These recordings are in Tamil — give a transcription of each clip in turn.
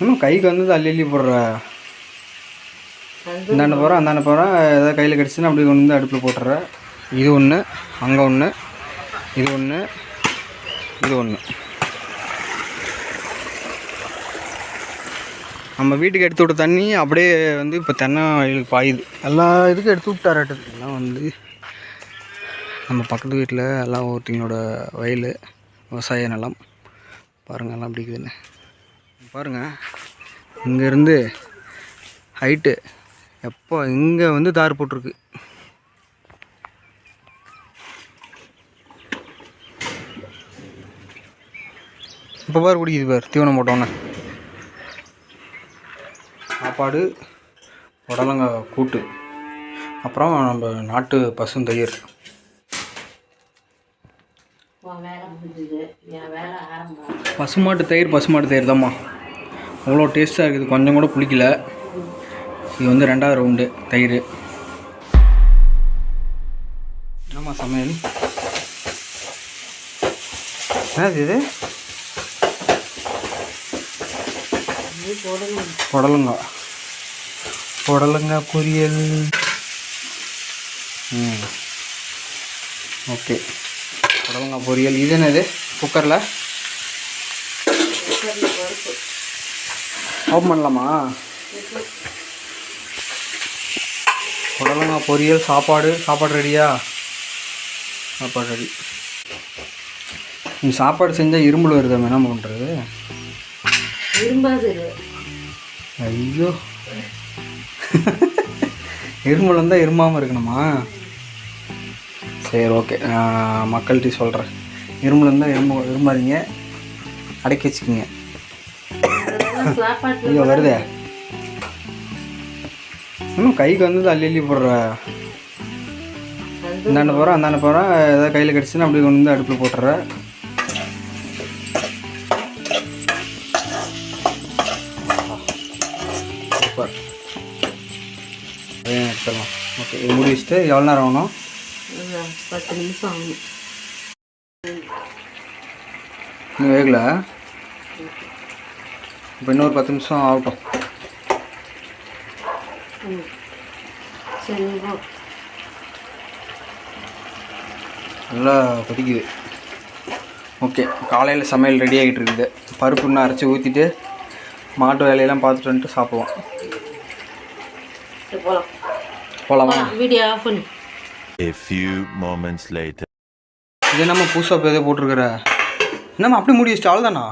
இன்னும் கைக்கு வந்து அள்ளி அள்ளி போடுற இந்தாண்ட போகிறேன் அந்தாண்ட போகிறேன் ஏதாவது கையில் கிடச்சுன்னா அப்படி கொண்டு வந்து அடுப்பில் போட்டுற. இது ஒன்று, அங்கே ஒன்று, இது ஒன்று, இது ஒன்று. நம்ம வீட்டுக்கு எடுத்து விட்ட தண்ணி அப்படியே வந்து இப்போ தென்னை வயலுக்கு பாயுது. எல்லா இதுக்கும் எடுத்து விட்டாராட்டது. எல்லாம் வந்து நம்ம பக்கத்து வீட்டில் எல்லாம் ஒருத்தங்களோட வயல், விவசாய நிலம் பாருங்கள் எல்லாம் அப்படி இருக்குதுன்னு பாருங்கள். இங்கேருந்து ஹைட்டு எப்போ இங்கே வந்து தார் போட்டிருக்கு. இப்போ பார் குடிக்குது பார் தீவனம் போட்டோன்னே. சாப்பாடு, புடலங்காய் கூட்டு, அப்புறம் நம்ம நாட்டு பசுந்தயிர். பசுமாட்டு தயிர் தான்மா, அவ்வளோ டேஸ்ட்டாக இருக்குது. கொஞ்சம் கூட புளிக்கல. இது வந்து 2வது ரவுண்டு தயிர். என்னம்மா சமையல்? என்னது இது? புடலங்காய் பொரியல். ஓகே, புடலங்காய் பொரியல். இது என்னது? குக்கரில் ஓப்பன் பண்ணலாமா? புடலங்காய் பொரியல். சாப்பாடு ரெடியா? சாப்பாடு ரெடி. நீ சாப்பாடு செஞ்சால் இரும்புல வருதா? என்ன பண்ணுறது? ஐயோ, இருமல் வந்தால் இருமாமல் இருக்கணுமா? சரி, ஓகே. மக்கள்கிட்ட சொல்கிறேன், இருமல் இருந்தால் இருமாதிங்க, அடக்கி வச்சுக்கோங்க. ஐயோ வருதே. இன்னும் கைக்கு வந்து அள்ளி அள்ளி போடுற. இந்தாண்ட போகிறேன் அந்தாண்ட போகிறேன் ஏதாவது கையில் கிடச்சுன்னா அப்படி கொண்டு வந்து அடுப்பில் போட்டுற. சூப்பர். அதையும் எடுத்துடலாம். ஓகே, இது மூடி வச்சுட்டு எவ்வளோ நேரம் ஆகணும்? 10 நிமிஷம் ஆகணும். இன்னும் வேகல. இப்போ இன்னொரு 10 நிமிஷம் ஆகட்டும். சரி, நல்லா கொதிக்குது. ஓகே, காலையில் சமையல் ரெடி ஆகிட்டு இருக்குது. பருப்பு இன்னும் அரைச்சி ஊற்றிட்டு மாட்டு வேலையெல்லாம் பார்த்துட்டு வந்துட்டு சாப்பிடுவோம். போகலாமா? வீடியோ ஆஃப் பண்ணு. A few moments later. இது நம்ம புதுசாக எதோ போட்டிருக்கிற. என்னம்மா அப்படி மூடி வச்சுட்டு அவ்வளோதானா?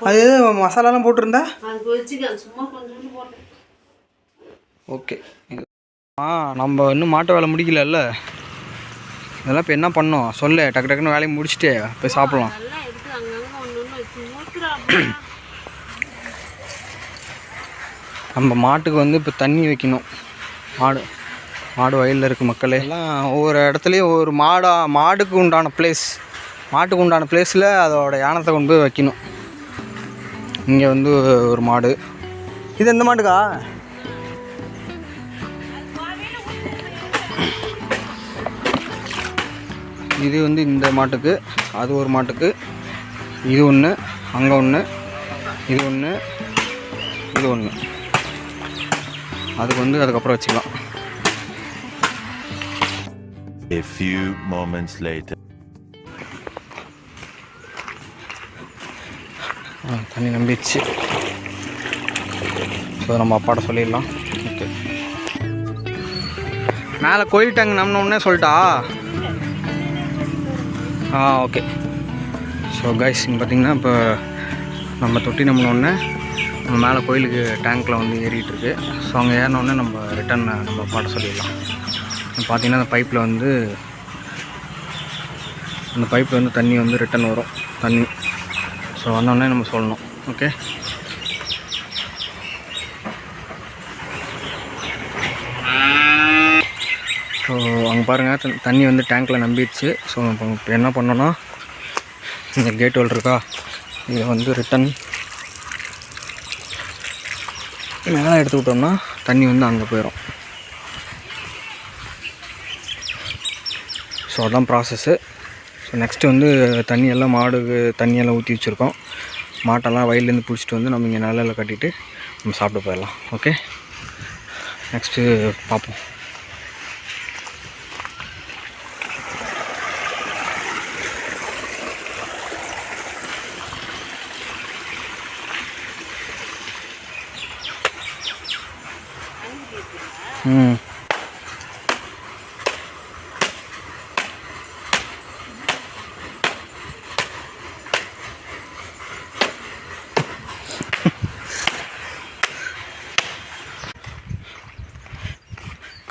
அது மசாலாலாம் போட்டிருந்தா? ஓகே. நம்ம இன்னும் மாட்டு வேலை முடிக்கல. இதெல்லாம் இப்போ என்ன பண்ணோம் சொல்லு? டக்கு டக்குன்னு வேலையை முடிச்சுட்டு போய் சாப்பிட்லாம். நம்ம மாட்டுக்கு வந்து இப்போ தண்ணி வைக்கணும். மாடு வயலில் இருக்குது மக்களே. எல்லாம் ஒவ்வொரு இடத்துலையும் ஒவ்வொரு மாட்டுக்கு உண்டான பிளேஸில் அதோட யானத்தை கொண்டு போய் வைக்கணும். இங்கே வந்து ஒரு மாடு. இது எந்த மாட்டுக்கா? இது வந்து இந்த மாட்டுக்கு, அது ஒரு மாட்டுக்கு. இது ஒன்று, அங்கே ஒன்று, இது ஒன்று, இது ஒன்று. அதுக்கு வந்து அதுக்கப்புறம் வச்சுக்கலாம். A few moments later. தண்ணி நம்பிடுச்சு. ஸோ நம்ம அப்பாட்ட சொல்லிடலாம். ஓகே, மேலே கோயில் டேங்க் நம்பினோடனே சொல்லிட்டா? ஓகே. ஸோ கைஸ், இங்கே பார்த்திங்கன்னா இப்போ நம்ம தொட்டி நம்பினோடனே நம்ம மேலே கோயிலுக்கு டேங்க்கில் வந்து ஏறிக்கிட்டு இருக்கு. ஸோ அங்கே ஏறினோடனே நம்ம ரிட்டன் நம்ம பாட்ட சொல்லிடலாம். பார்த்திங்கன்னா அந்த பைப்பில் வந்து தண்ணி வந்து ரிட்டன் வரும் தண்ணி. ஸோ வந்தோடனே நம்ம சொல்லணும். ஓகே, ஸோ அங்கே பாருங்கள் தண்ணி வந்து டேங்க்கில் நம்பிடுச்சு. ஸோ இப்போ என்ன பண்ணோன்னா, இந்த கேட் ஹோல் இருக்கா, இதை வந்து ரிட்டன் மேலே எடுத்து விட்டோம்னா தண்ணி வந்து அங்கே போயிடும். ஸோ அதான் ப்ராசஸ்ஸு. ஸோ நெக்ஸ்ட்டு வந்து தண்ணியெல்லாம் மாடுக்கு தண்ணியெல்லாம் ஊற்றி வச்சுருக்கோம். மாட்டெல்லாம் வயல்லேருந்து பிடிச்சிட்டு வந்து நம்ம இங்கே நிழலில் கட்டிட்டு நம்ம சாப்பிட்டு போயிடலாம். ஓகே, நெக்ஸ்ட்டு பார்ப்போம்.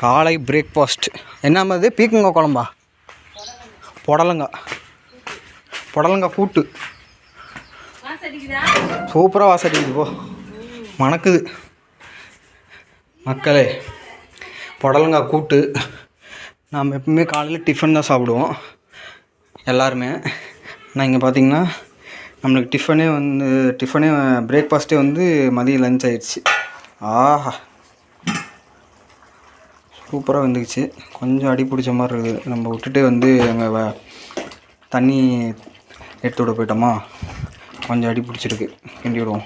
காலை பிரேக்ஃபாஸ்ட் என்னது? பீக்கங்காய் குழம்பா? புடலங்காய் கூட்டு. சூப்பராக வாசடிக்குது போ, மணக்குது மக்களே. புடலங்காய் கூட்டு. நாம் எப்பவுமே காலையில் டிஃபன் தான் சாப்பிடுவோம் எல்லாருமே. ஆனால் இங்கே பார்த்திங்கன்னா நம்மளுக்கு டிஃபனே பிரேக்ஃபாஸ்ட்டே வந்து மதியம் லஞ்ச் ஆயிடுச்சு. ஆஹா, சூப்பராக வந்துக்குச்சு. கொஞ்சம் அடி பிடிச்ச மாதிரி இருக்குது. நம்ம விட்டுட்டு வந்து அங்கே தண்ணி எடுத்து விட போயிட்டோமா, கொஞ்சம் அடி பிடிச்சிருக்கு. கிண்டி விடுவோம்.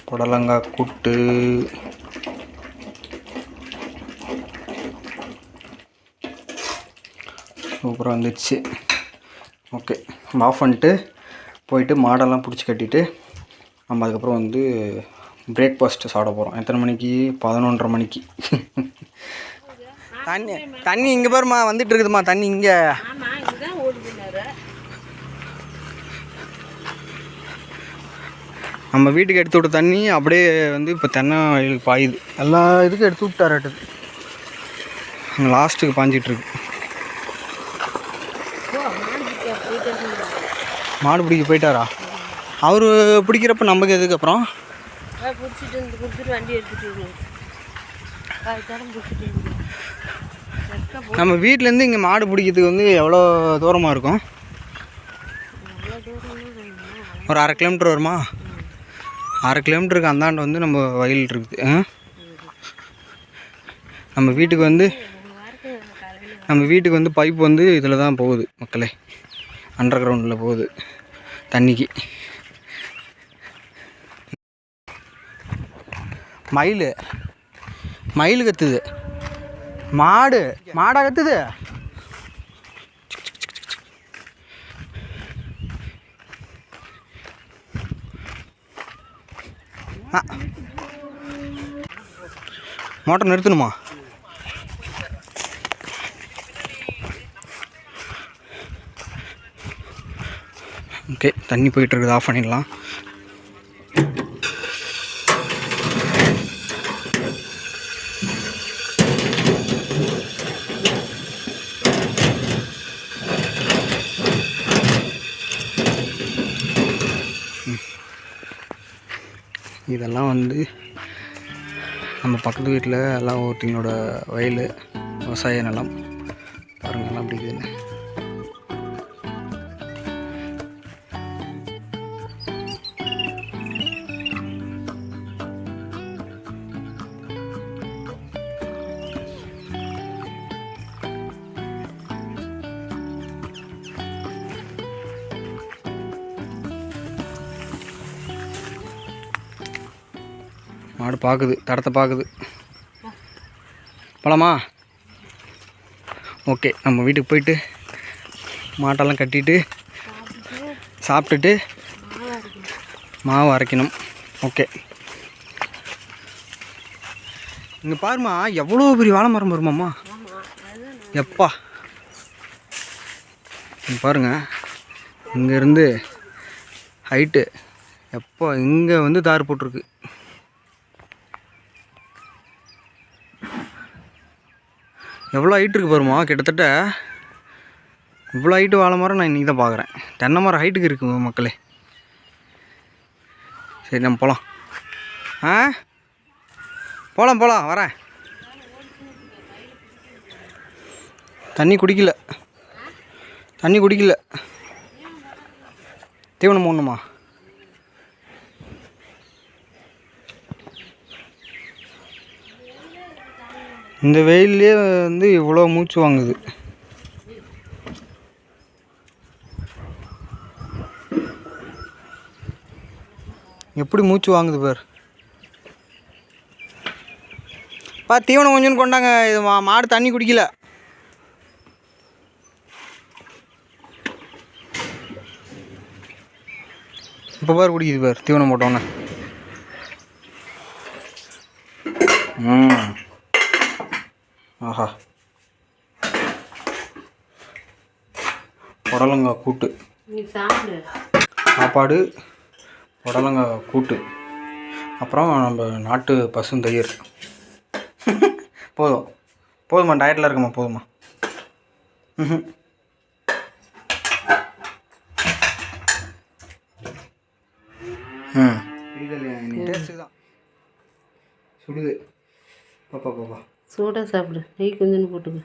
புடலங்காய் கூட்டு. சூப்பராக வந்துடுச்சு. ஓகே, ஆஃப் பண்ணிட்டு போயிட்டு மாடெல்லாம் பிடிச்சி கட்டிட்டு நம்ம அதுக்கப்புறம் வந்து பிரேக்ஃபாஸ்ட்டு சாப்பிட போகிறோம். எத்தனை மணிக்கு? 11:30 மணிக்கு. தண்ணி இங்கே பாருமா வந்துட்டு இருக்குதுமா. தண்ணி இங்கே நம்ம வீட்டுக்கு எடுத்து விட்ட தண்ணி அப்படியே வந்து இப்போ தென்னை வயலுக்கு பாயுது. எல்லா இதுக்கும் எடுத்து விட்டாராட்டுது. அங்கே லாஸ்ட்டுக்கு பாஞ்சிட்ருக்கு. மாடு பிடிக்க போயிட்டாரா? அவர் பிடிக்கிறப்ப நமக்கு எதுக்கு அப்புறம்? நம்ம வீட்டிலேருந்து இங்கே மாடு பிடிக்கிறதுக்கு வந்து எவ்வளோ தூரமாக இருக்கும்? ஒரு 1/2 கிலோமீட்டர் வருமா? 1/2 கிலோமீட்டருக்கு அந்தாண்ட வந்து நம்ம வயல் இருக்குது. நம்ம வீட்டுக்கு வந்து பைப் வந்து இதில் தான் போகுது மக்களே, அண்டர் கிரவுண்டில் போகுது தண்ணிக்கு. மயில் கத்துது. மாடா கத்துது. மோட்டர் நிறுத்தணுமா? ஓகே, தண்ணி போயிட்டுருக்குது. ஆஃப் பண்ணிடலாம். இதெல்லாம் வந்து நம்ம பக்கத்து வீட்டில் எல்லாம் ஒருத்தங்களோட வயல், விவசாய நிலம். பாருங்கள் எல்லாம் அப்படி இருக்குதுன்னு. மாடு பார்க்குது, தடத்தை பார்க்குது. போலாமா? ஓகே, நம்ம வீட்டுக்கு போயிட்டு மாட்டெல்லாம் கட்டிட்டு சாப்பிட்டுட்டு மாவு அரைக்கணும். ஓகே, இங்கே பாருமா எவ்வளோ பெரிய வாழை மரம் வருமாம்மா. எப்பா பாருங்கள், இங்கேருந்து ஹைட்டு எப்போ இங்கே வந்து தார் போட்டிருக்கு. எவ்வளோ ஹைட் இருக்குது பாருமா. கிட்டத்தட்ட இவ்வளோ ஹைட்டு வாழை மரம் நான் இன்றைக்கி தான் பார்க்குறேன். தென்னை மரம் ஹைட்டுக்கு இருக்குது மக்களே. சரி, நம்ம போகலாம். போகலாம் வரேன். தண்ணி குடிக்கல. தீவனம் போடணுமா? இந்த வெயிலே வந்து இவ்வளோ மூச்சு வாங்குது. எப்படி மூச்சு வாங்குது பார். தீவனம் கொஞ்சம் கொண்டாங்க. இது மாடு தண்ணி குடிக்கல. இப்போ பார் குடிக்குது பார் தீவனம் போட்டோன்னே. ஆஹா, புடலங்காய் கூட்டு சாப்பாடு, புடலங்காய் கூட்டு, அப்புறம் நம்ம நாட்டு பசுந்தயிர். போதுமா டயட்டில் இருக்குமா? போதுமா? டேஸ்ட்டு தான் சுடுது. பாப்பா சூடாக சாப்பிடு. நெய் கொஞ்சம் போட்டுக்க.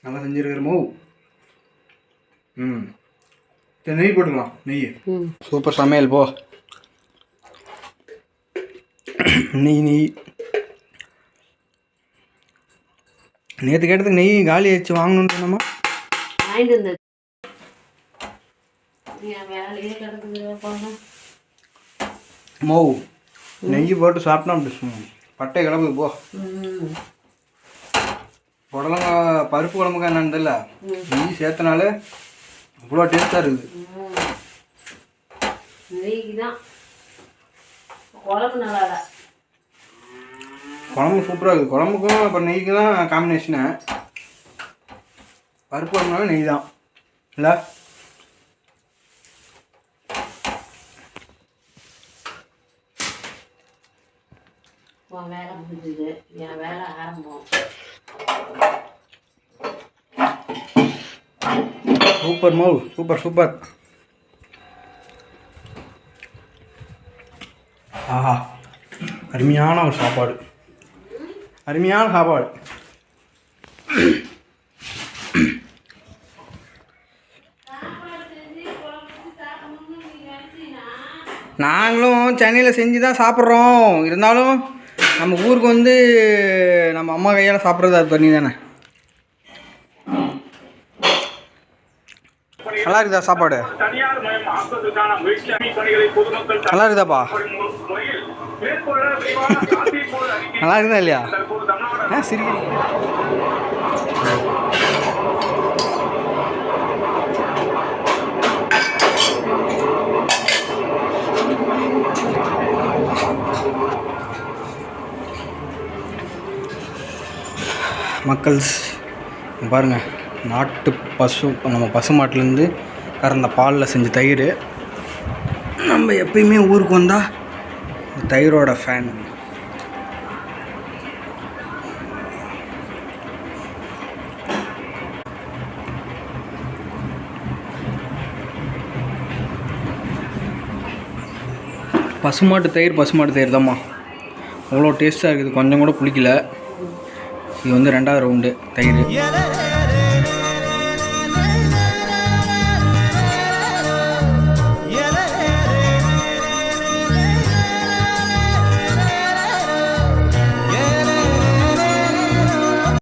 நல்லா செஞ்சுருக்கிறமோ. நெய் போட்டுக்கலாம். நெய் சூப்பர் சமையல். போ நெய் நேற்று கேட்டதுக்கு நெய் காலி ஆயிடுச்சு, வாங்கணுன்றோமா? வாங்கிட்டு வந்த வேலையே கிடக்குது. நெய் போட்டு சாப்பிட்டா அப்படி பட்டை கிளம்புது. போ புடலங்காய் பருப்பு குழம்புக்கா என்னன்னு தெரியல, நெய் சேர்த்தனால அவ்வளோ டேஸ்ட்டாக இருக்குது. நெய்க்கு தான் குழம்பு நல்லா இல்லை. குழம்பு சூப்பராக இருக்குது. குழம்புக்கும் இப்போ நெய்க்கு தான் காம்பினேஷனு. பருப்பு குழம்புனாலும் நெய் தான் இல்லை? உன் வேலை முடிஞ்சுது, என் வேலை ஆரம்பம். Super super. ஆஹா, அருமையான ஒரு சாப்பாடு. நாங்களும் சென்னையில் செஞ்சு தான் சாப்பிட்றோம். இருந்தாலும் நம்ம ஊருக்கு வந்து நம்ம அம்மா கையால் சாப்பிட்றது அது தண்ணி தானே. நல்லா இருக்குதா சாப்பாடு? நல்லா இருக்குதாப்பா? நல்லா இருக்குதா இல்லையா? சரி. மக்கள்ஸ் பாருங்கள், நாட்டு பசு, நம்ம பசுமாட்டிலேருந்து கறந்த பாலில் செஞ்ச தயிர். நம்ம எப்பயுமே ஊருக்கு வந்தால் தயிரோட ஃபேன். பசுமாட்டு தயிர் தான்மா, அவ்வளோ டேஸ்ட்டாக இருக்குது. கொஞ்சம் கூட புளிக்கல. இது வந்து 2வது ரவுண்டு தயிர்.